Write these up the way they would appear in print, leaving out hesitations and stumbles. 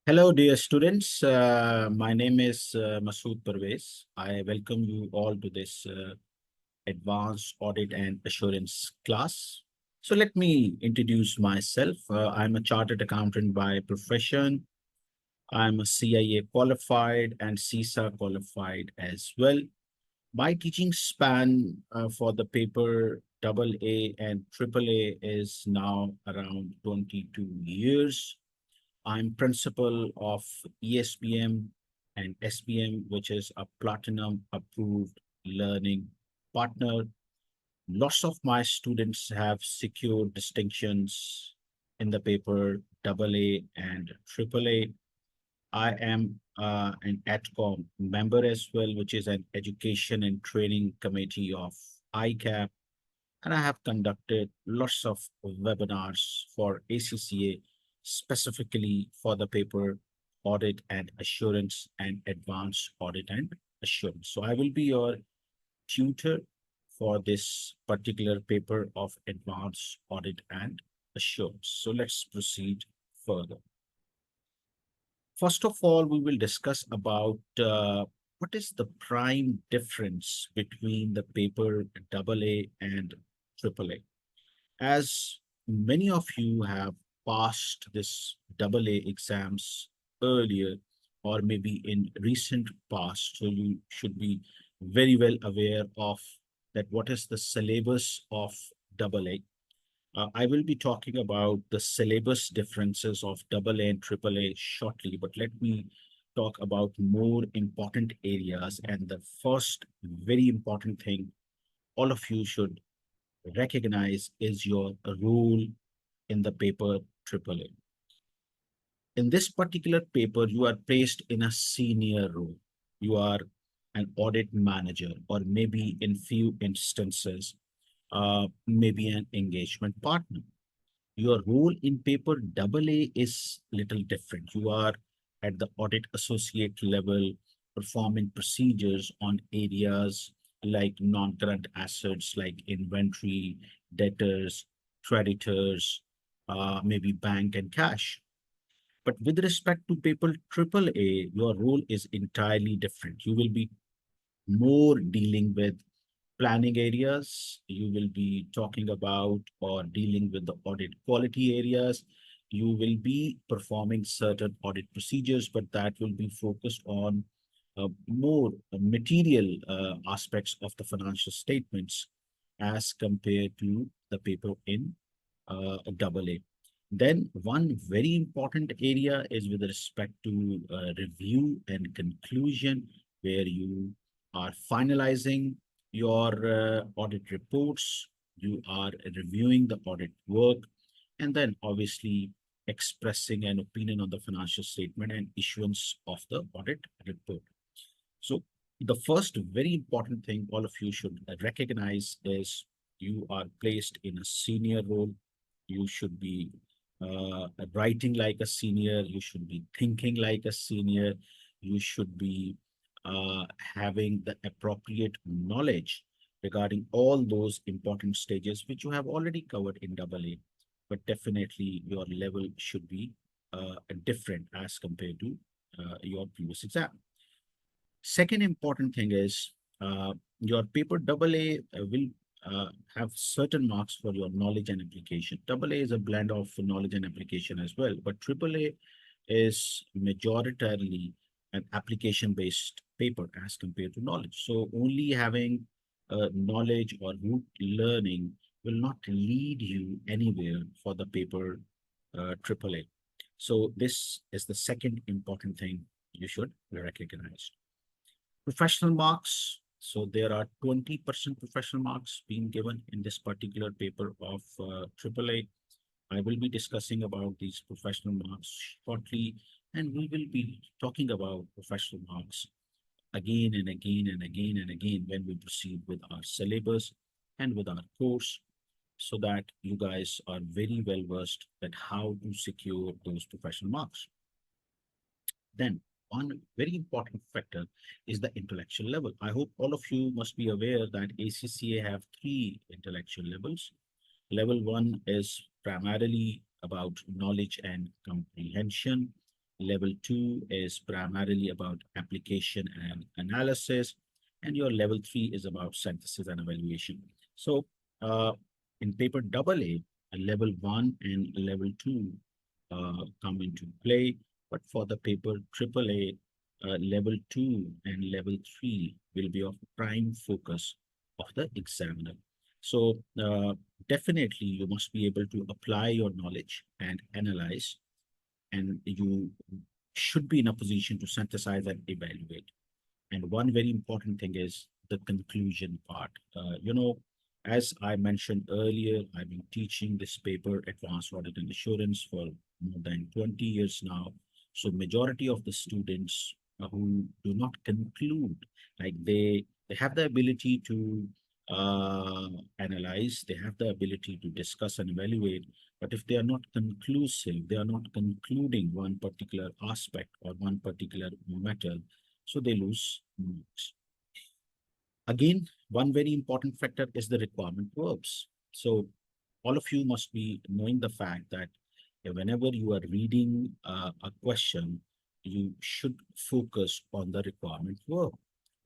Hello, dear students. My name is Masood Pervaiz. I welcome you all to this Advanced Audit and Assurance class. So let me introduce myself. I'm a chartered accountant by profession. I'm a CIA qualified and CISA qualified as well. My teaching span for the paper AA and AAA is now around 22 years. I'm principal of ESPM and SPM, which is a platinum approved learning partner. Lots of my students have secured distinctions in the paper AA and AAA. I am an ADCOM member as well, which is an education and training committee of ICAP. And I have conducted lots of webinars for ACCA, specifically for the paper Audit and Assurance and Advanced Audit and Assurance. So I will be your tutor for this particular paper of Advanced Audit and Assurance. So let's proceed further. First of all, we will discuss about what is the prime difference between the paper AA and AAA. As many of you have passed this AA exams earlier or maybe in recent past, so you should be very well aware of that what is the syllabus of AA. I will be talking about the syllabus differences of AA and AAA shortly, but let me talk about more important areas. And the first very important thing all of you should recognize is your role in the paper AAA. In this particular paper, you are placed in a senior role. You are an audit manager, or maybe in few instances, maybe an engagement partner. Your role in paper AA is little different. You are at the audit associate level, performing procedures on areas like non-current assets like inventory, debtors, creditors, maybe bank and cash. But with respect to paper AAA, your role is entirely different. You will be more dealing with planning areas. You will be talking about or dealing with the audit quality areas. You will be performing certain audit procedures, but that will be focused on more material aspects of the financial statements as compared to the paper in AA. Then one very important area is with respect to review and conclusion, where you are finalizing your audit reports, you are reviewing the audit work, and then obviously expressing an opinion on the financial statement and issuance of the audit report. So the first very important thing all of you should recognize is you are placed in a senior role. You should be writing like a senior. You should be thinking like a senior. You should be having the appropriate knowledge regarding all those important stages, which you have already covered in AA. But definitely your level should be different as compared to your previous exam. Second important thing is your paper AA will have certain marks for your knowledge and application. AA is a blend of knowledge and application as well, but AAA is majoritarily an application-based paper as compared to knowledge. So only having knowledge or root learning will not lead you anywhere for the paper AAA. So this is the second important thing you should recognize. Professional marks. So there are 20% professional marks being given in this particular paper of AAA. I will be discussing about these professional marks shortly, and we will be talking about professional marks again and again and again and again when we proceed with our syllabus and with our course, so that you guys are very well versed at how to secure those professional marks. Then one very important factor is the intellectual level. I hope all of you must be aware that ACCA have three intellectual levels. Level one is primarily about knowledge and comprehension. Level 2 is primarily about application and analysis. And your level 3 is about synthesis and evaluation. So uh, in paper AA, level 1 and level 2 come into play. But for the paper AAA, level 2 and level 3 will be of prime focus of the examiner. So definitely you must be able to apply your knowledge and analyze, and you should be in a position to synthesize and evaluate. And one very important thing is the conclusion part. As I mentioned earlier, I've been teaching this paper, Advanced Audit and Assurance, for more than 20 years now. So majority of the students who do not conclude, like they have the ability to analyze, they have the ability to discuss and evaluate, but if they are not conclusive, they are not concluding one particular aspect or one particular matter, so they lose marks. Again, one very important factor is the requirement verbs. So all of you must be knowing the fact that whenever you are reading a question, you should focus on the requirement verb.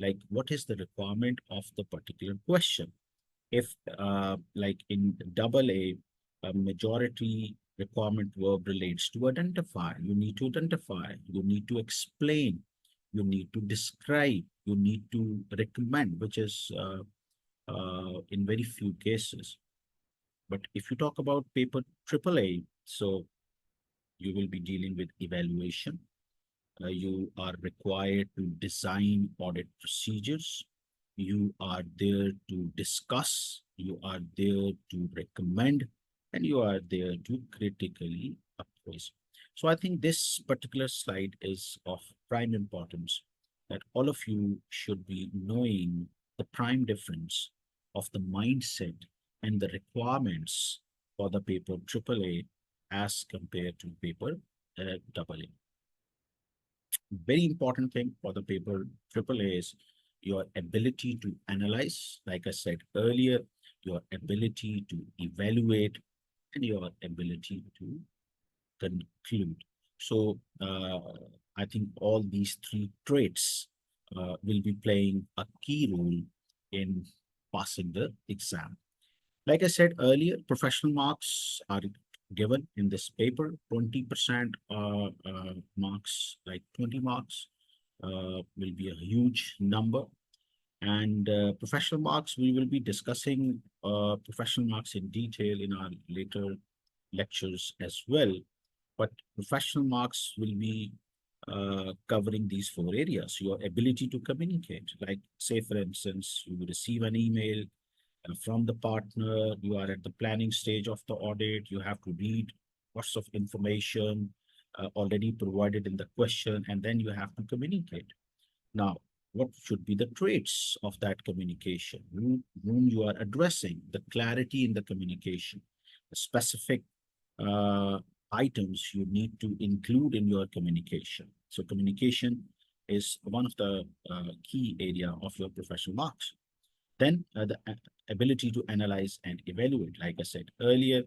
Like, what is the requirement of the particular question? If, like in AA, a majority requirement verb relates to identify, you need to identify, you need to explain, you need to describe, you need to recommend, which is in very few cases. But if you talk about paper AAA, so you will be dealing with evaluation. You are required to design audit procedures. You are there to discuss. You are there to recommend, and you are there to critically appraise. So I think this particular slide is of prime importance, that all of you should be knowing the prime difference of the mindset and the requirements for the paper AAA as compared to paper AA. Very important thing for the paper AAA is your ability to analyze, like I said earlier, your ability to evaluate, and your ability to conclude. So I think all these three traits will be playing a key role in passing the exam. Like I said earlier, professional marks are given in this paper. 20% marks, like 20 marks, will be a huge number. And professional marks, we will be discussing professional marks in detail in our later lectures as well. But professional marks will be covering these four areas. Your ability to communicate, like say, for instance, you receive an email from the partner, you are at the planning stage of the audit, you have to read lots of information already provided in the question, and then you have to communicate. Now, what should be the traits of that communication? Whom you are addressing, the clarity in the communication, the specific uh, items you need to include in your communication. So communication is one of the key area of your professional marks. Then the ability to analyze and evaluate, like I said earlier,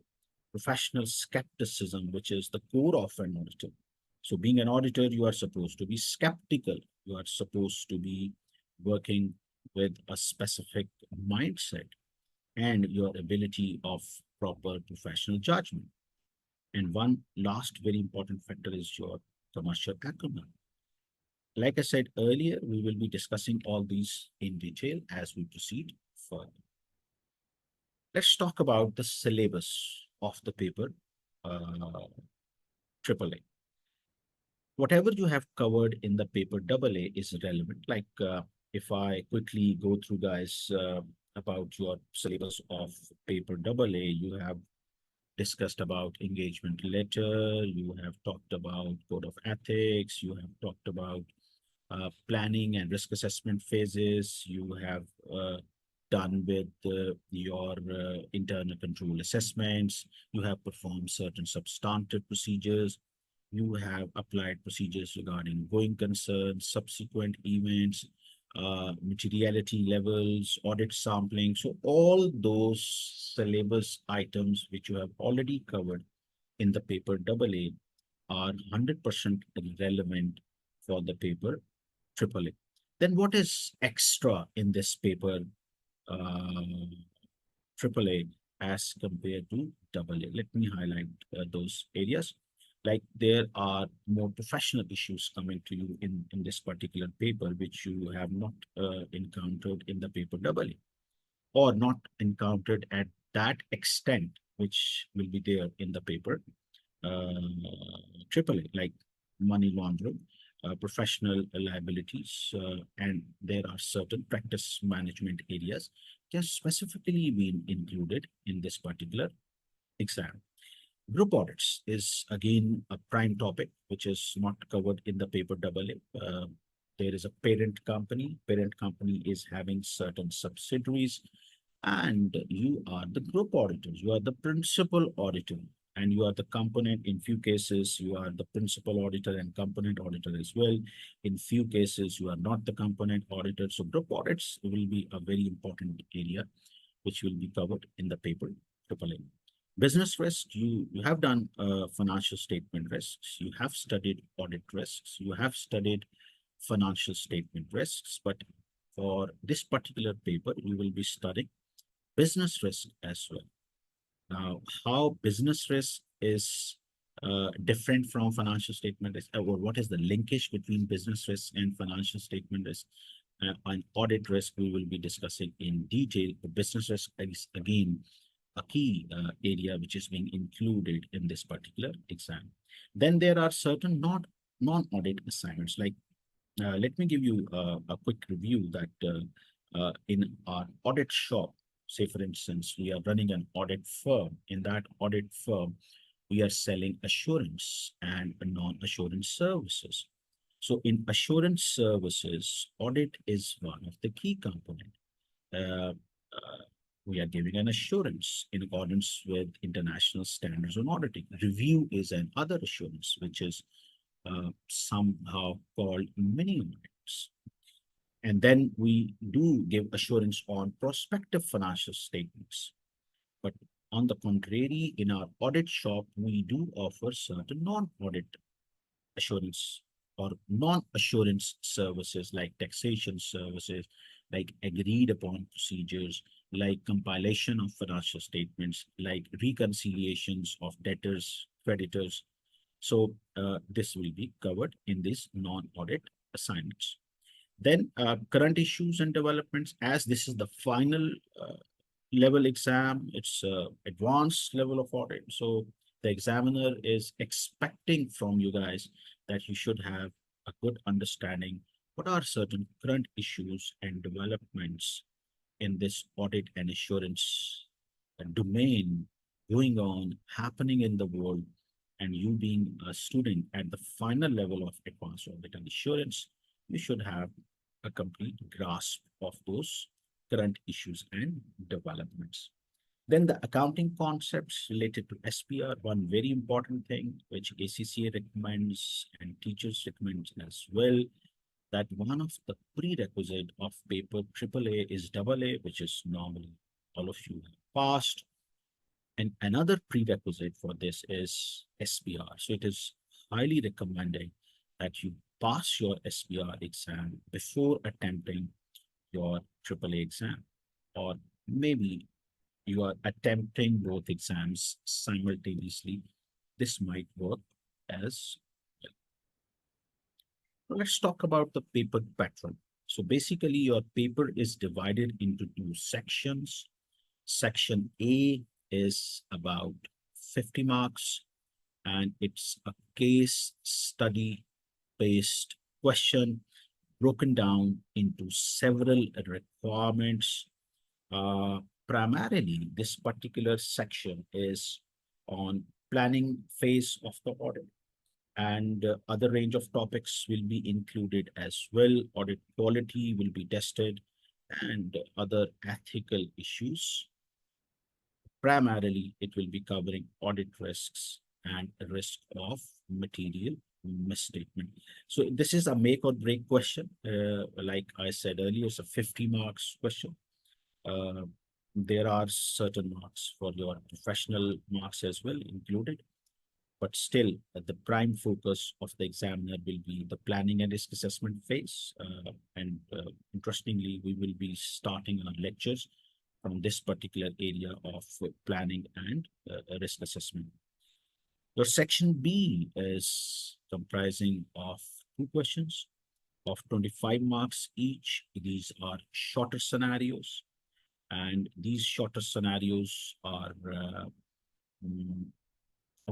professional skepticism, which is the core of an auditor. So being an auditor, you are supposed to be skeptical. You are supposed to be working with a specific mindset and your ability of proper professional judgment. And one last very important factor is your commercial acumen. Like I said earlier, we will be discussing all these in detail as we proceed further. Let's talk about the syllabus of the paper AAA. Whatever you have covered in the paper AA is relevant. Like if I quickly go through, guys, about your syllabus of paper AA, you have discussed about engagement letter, you have talked about code of ethics, you have talked about planning and risk assessment phases, you have done with your internal control assessments, you have performed certain substantive procedures, you have applied procedures regarding going concerns, subsequent events, materiality levels, audit sampling. So all those syllabus items which you have already covered in the paper AA are 100% relevant for the paper AAA. Then what is extra in this paper AAA as compared to AA? Let me highlight those areas. Like there are more professional issues coming to you in this particular paper, which you have not encountered in the paper AA, or not encountered at that extent, which will be there in the paper AAA, like money laundering, professional liabilities, and there are certain practice management areas which have specifically been included in this particular exam. Group audits is again a prime topic which is not covered in the paper AA. There is a parent company. Parent company is having certain subsidiaries, and you are the group auditors. You are the principal auditor, and you are the component. In few cases, you are the principal auditor and component auditor as well. In few cases, you are not the component auditor. So group audits will be a very important area which will be covered in the paper AAA. Business risk, you have done financial statement risks, you have studied audit risks, you have studied financial statement risks, but for this particular paper, you will be studying business risk as well. Now, how business risk is different from financial statement risk, or what is the linkage between business risk and financial statement risk? On audit risk, we will be discussing in detail. The business risk is again a key area which is being included in this particular exam. Then there are certain non-audit assignments. Like, let me give you a quick review that in our audit shop, say for instance, we are running an audit firm. In that audit firm, we are selling assurance and non-assurance services. So in assurance services, audit is one of the key components. Uh, we are giving an assurance in accordance with international standards on auditing. Review is another assurance, which is somehow called mini audits. And then we do give assurance on prospective financial statements. But on the contrary, in our audit shop, we do offer certain non-audit assurance or non-assurance services like taxation services, like agreed upon procedures, like compilation of financial statements, like reconciliations of debtors, creditors. So this will be covered in these non-audit assignments. Then current issues and developments, as this is the final level exam, it's advanced level of audit. So the examiner is expecting from you guys that you should have a good understanding what are certain current issues and developments in this audit and assurance domain going on, happening in the world, and you being a student at the final level of advanced audit and assurance, you should have a complete grasp of those current issues and developments. Then the accounting concepts related to SPR, one very important thing which ACCA recommends and teachers recommend as well, that one of the prerequisite of paper AAA is AA, which is normally all of you have passed. And another prerequisite for this is SPR. So it is highly recommended that you pass your SPR exam before attempting your AAA exam, or maybe you are attempting both exams simultaneously. This might work as well. Let's talk about the paper pattern. So basically, your paper is divided into two sections. Section A is about 50 marks, and it's a case study based question broken down into several requirements. Primarily, this particular section is on planning phase of the audit, and other range of topics will be included as well. Audit quality will be tested, and other ethical issues. Primarily, it will be covering audit risks and risk of material misstatement. So this is a make or break question. Like I said earlier, it's a 50 marks question. Uh, there are certain marks for your professional marks as well included. but still the prime focus of the examiner will be the planning and risk assessment phase. And interestingly, we will be starting our lectures from this particular area of planning and risk assessment. Your section B is comprising of 2 questions of 25 marks each. These are shorter scenarios, and these shorter scenarios are mm,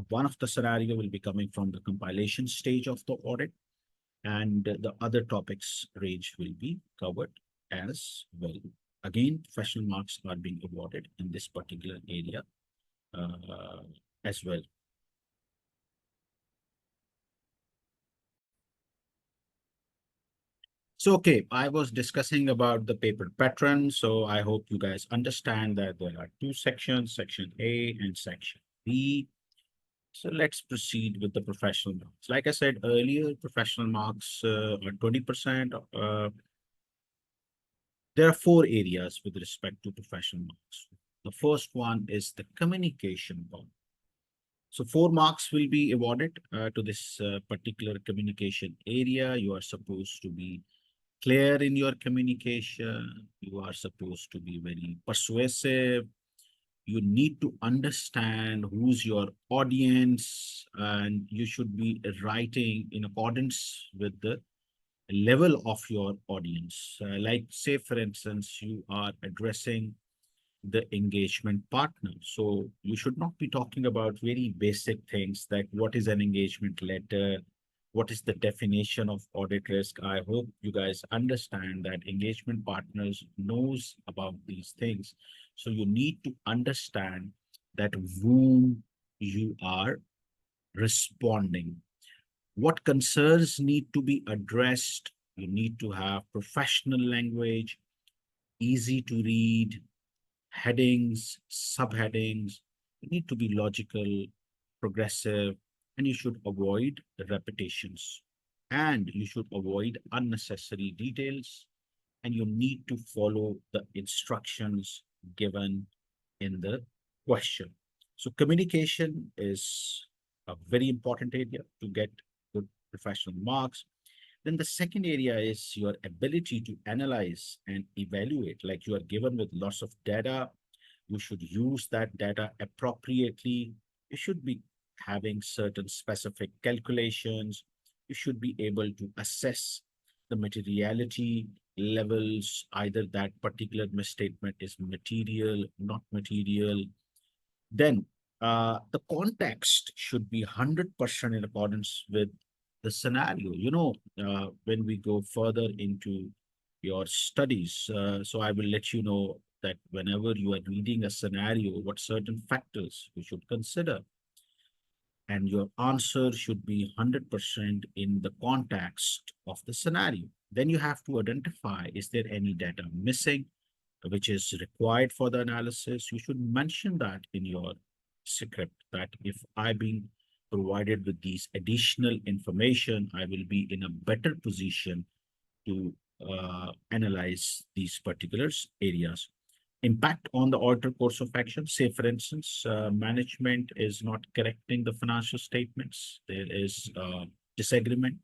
one of the scenario will be coming from the compilation stage of the audit, and the other topics range will be covered as well. Again, professional marks are being awarded in this particular area uh, as well. So, okay, I was discussing about the paper pattern. So I hope you guys understand that there are 2 sections, section A and section B. So let's proceed with the professional marks. Like I said earlier, professional marks are 20%. There are 4 areas with respect to professional marks. The first one is the communication part. So 4 marks will be awarded to this particular communication area. You are supposed to be clear in your communication. You are supposed to be very persuasive. You need to understand who's your audience, and you should be writing in accordance with the level of your audience. Like, say, for instance, you are addressing the engagement partner. So you should not be talking about very basic things like what is an engagement letter, what is the definition of audit risk. I hope you guys understand that engagement partners knows about these things. So you need to understand that whom you are responding, what concerns need to be addressed. You need to have professional language, easy to read, headings, subheadings. You need to be logical, progressive, and you should avoid repetitions. And you should avoid unnecessary details. And you need to follow the instructions given in the question. So communication is a very important area to get good professional marks. Then the second area is your ability to analyze and evaluate. Like, you are given with lots of data, you should use that data appropriately. You should be having certain specific calculations. You should be able to assess the materiality levels, either that particular misstatement is material, not material. Then the context should be 100% in accordance with the scenario. When we go further into your studies, so I will let you know that whenever you are reading a scenario, what certain factors you should consider. And your answer should be 100% in the context of the scenario. Then you have to identify, is there any data missing which is required for the analysis? You should mention that in your script, that if I've been provided with these additional information, I will be in a better position to analyze these particular areas. Impact on the auditor course of action. Say, for instance, management is not correcting the financial statements. There is disagreement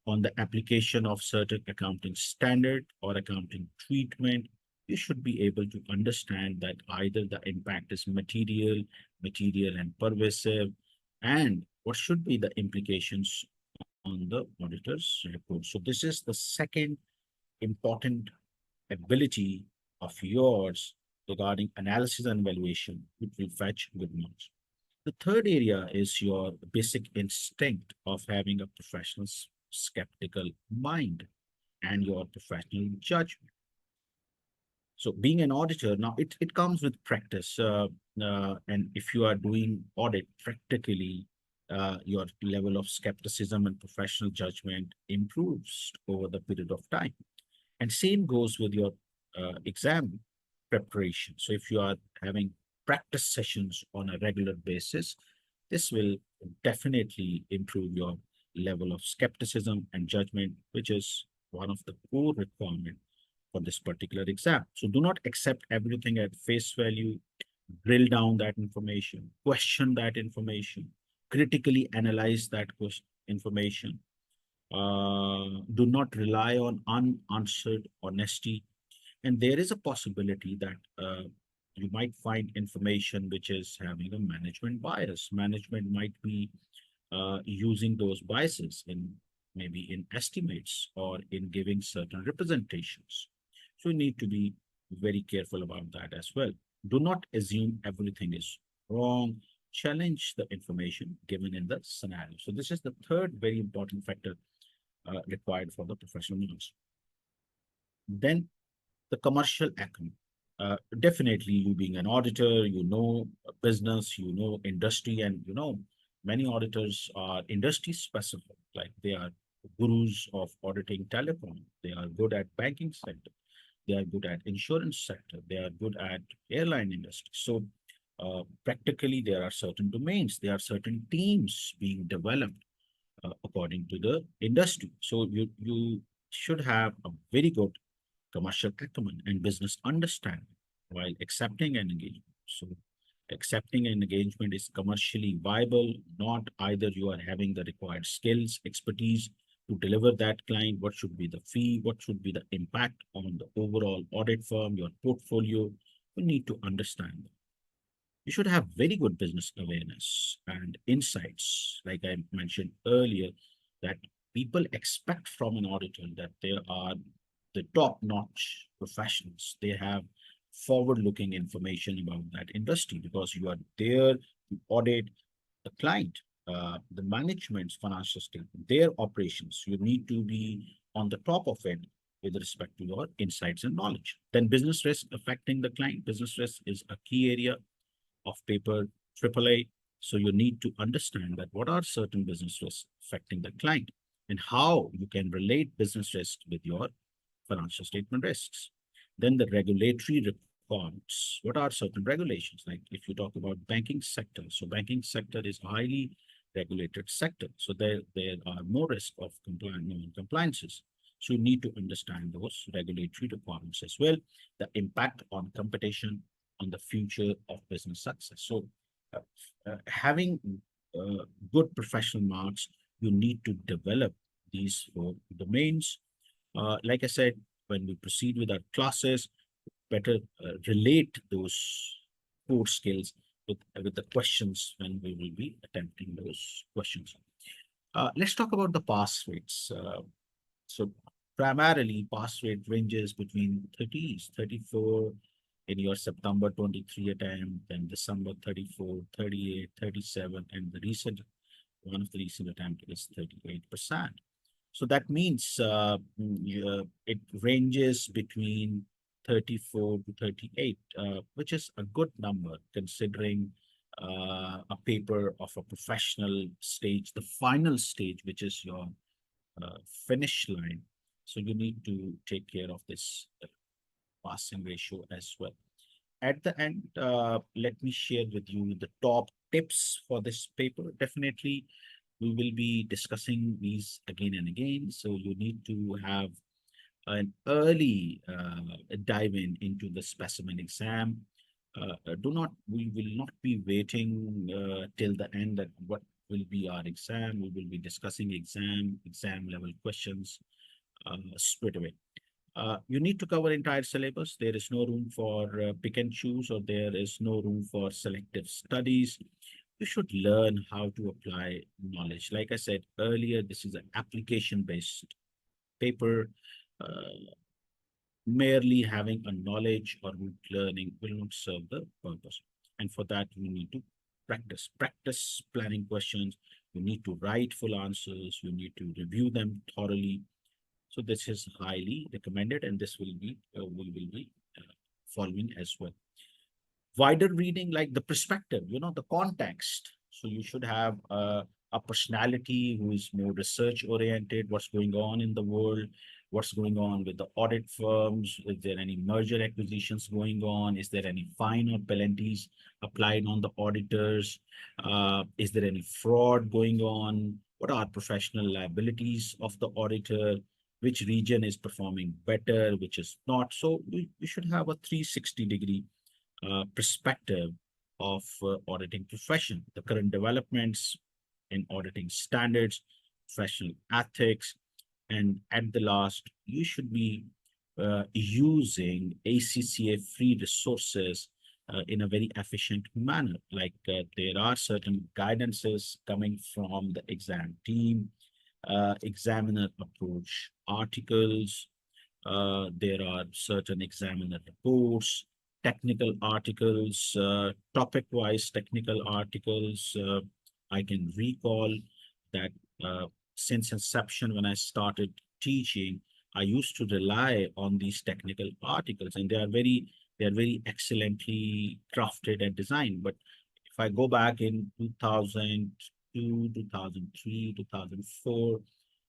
on the application of certain accounting standard or accounting treatment. You should be able to understand that either the impact is material and pervasive, and what should be the implications on the auditor's report. So this is the second important ability of yours regarding analysis and evaluation, which will fetch good marks. The third area is your basic instinct of having a professional skeptical mind and your professional judgment. So being an auditor, now it comes with practice. And if you are doing audit practically, your level of skepticism and professional judgment improves over the period of time. And same goes with your exam preparation. So if you are having practice sessions on a regular basis, this will definitely improve your level of skepticism and judgment, which is one of the core requirements for this particular exam. So do not accept everything at face value. Drill down that information, question that information, critically analyze that information. Do not rely on unanswered honesty. And there is a possibility that you might find information which is having a management bias. Management might be using those biases in maybe in estimates or in giving certain representations. So you need to be very careful about that as well. Do not assume everything is wrong. Challenge the information given in the scenario. So this is the third very important factor required for the professional knowledge. Then the commercial acumen. Definitely, you being an auditor, you know business, you know industry, and you know many auditors are industry specific. Like they are gurus of auditing telecom. They are good at banking sector. They are good at insurance sector. They are good at airline industry. So practically, there are certain domains. There are certain teams being developed according to the industry. So you should have a very good commercial acumen and business understanding while accepting an engagement. So accepting an engagement is commercially viable, not either you are having the required skills, expertise to deliver that client, what should be the fee, what should be the impact on the overall audit firm, your portfolio. You need to understand that. You should have very good business awareness and insights, like I mentioned earlier, that people expect from an auditor that they are the top-notch professionals. They have forward-looking information about that industry because you are there to audit the client, the management's financial statement, their operations. You need to be on the top of it with respect to your insights and knowledge. Then business risk affecting the client. Business risk is a key area of paper AAA. So you need to understand that what are certain business risks affecting the client and how you can relate business risk with your financial statement risks. Then the regulatory requirements. What are certain regulations? Like if you talk about banking sector, so banking sector is highly regulated sector. So there are more risk of non-compliances. So you need to understand those regulatory requirements as well, the impact on competition, on the future of business success. So uh, having good professional marks, you need to develop these four domains. Like I said, when we proceed with our classes, better relate those core skills with the questions when we will be attempting those questions. Let's talk about the pass rates. So primarily pass rate ranges between 30s, 34 in your September 23 attempt, then December 34, 38, 37, and the recent one of the recent attempt is 38%. So that means it ranges between 34 to 38, which is a good number considering a paper of a professional stage, the final stage, which is your finish line. So you need to take care of this passing ratio as well. At the end, let me share with you the top tips for this paper. Definitely, we will be discussing these again and again. So you need to have an early dive into the specimen exam. We will not be waiting till the end that what will be our exam. We will be discussing exam level questions straight away. You need to cover entire syllabus. There is no room for pick and choose, or there is no room for selective studies. You should learn how to apply knowledge. Like I said earlier, this is an application-based paper. Merely having a knowledge or rote learning will not serve the purpose. And for that, you need to practice planning questions. You need to write full answers. You need to review them thoroughly. So this is highly recommended, and this will be following as well. Wider reading, like the perspective, the context. So you should have a personality who is more research oriented, what's going on in the world, what's going on with the audit firms, is there any merger acquisitions going on, is there any fine or penalties applied on the auditors, is there any fraud going on, what are professional liabilities of the auditor, which region is performing better, which is not. So we should have a 360-degree perspective of auditing profession, the current developments, in auditing standards, professional ethics, and at the last, you should be using ACCA free resources in a very efficient manner. Like there are certain guidances coming from the exam team, examiner approach articles, there are certain examiner reports, technical articles, topic-wise technical articles. I can recall that since inception, when I started teaching, I used to rely on these technical articles, and they are very excellently crafted and designed. But if I go back in 2002, 2003, 2004,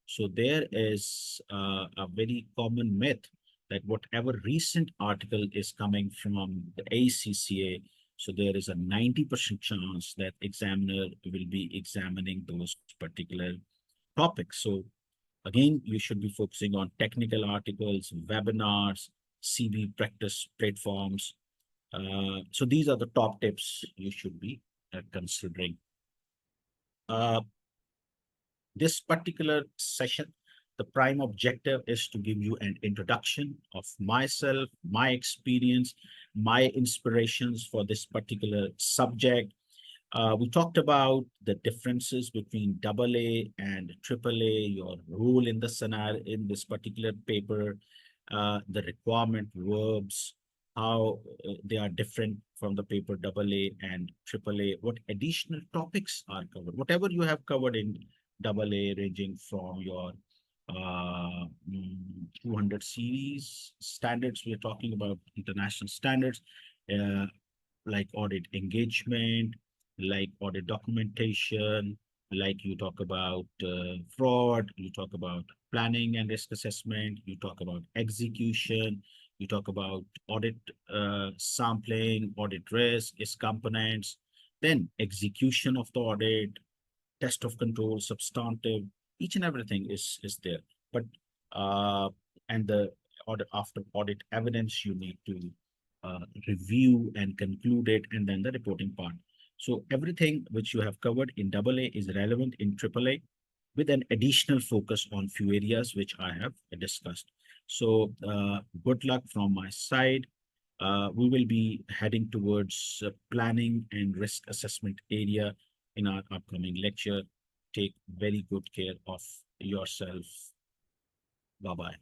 so there is a very common myth that whatever recent article is coming from the ACCA, so there is a 90% chance that examiner will be examining those particular topics. So again, you should be focusing on technical articles, webinars, CV practice platforms. So these are the top tips you should be considering. Uh, This particular session, the prime objective is to give you an introduction of myself, my experience, my inspirations for this particular subject. We talked about the differences between AA and AAA, your role in the scenario in this particular paper, the requirement verbs, how they are different from the paper AA and AAA, what additional topics are covered, whatever you have covered in AA, ranging from your 200 series standards. We're talking about international standards, uh, like audit engagement, like audit documentation, like you talk about fraud, you talk about planning and risk assessment, you talk about execution, you talk about audit sampling, audit risk, its components, then execution of the audit, test of control, substantive, each and everything is there. But uh, and the audit after audit evidence, you need to review and conclude it, and then the reporting part. So everything which you have covered in AA is relevant in AAA, with an additional focus on few areas which I have discussed. So good luck from my side. We will be heading towards planning and risk assessment area in our upcoming lecture. Take very good care of yourself. Bye-bye.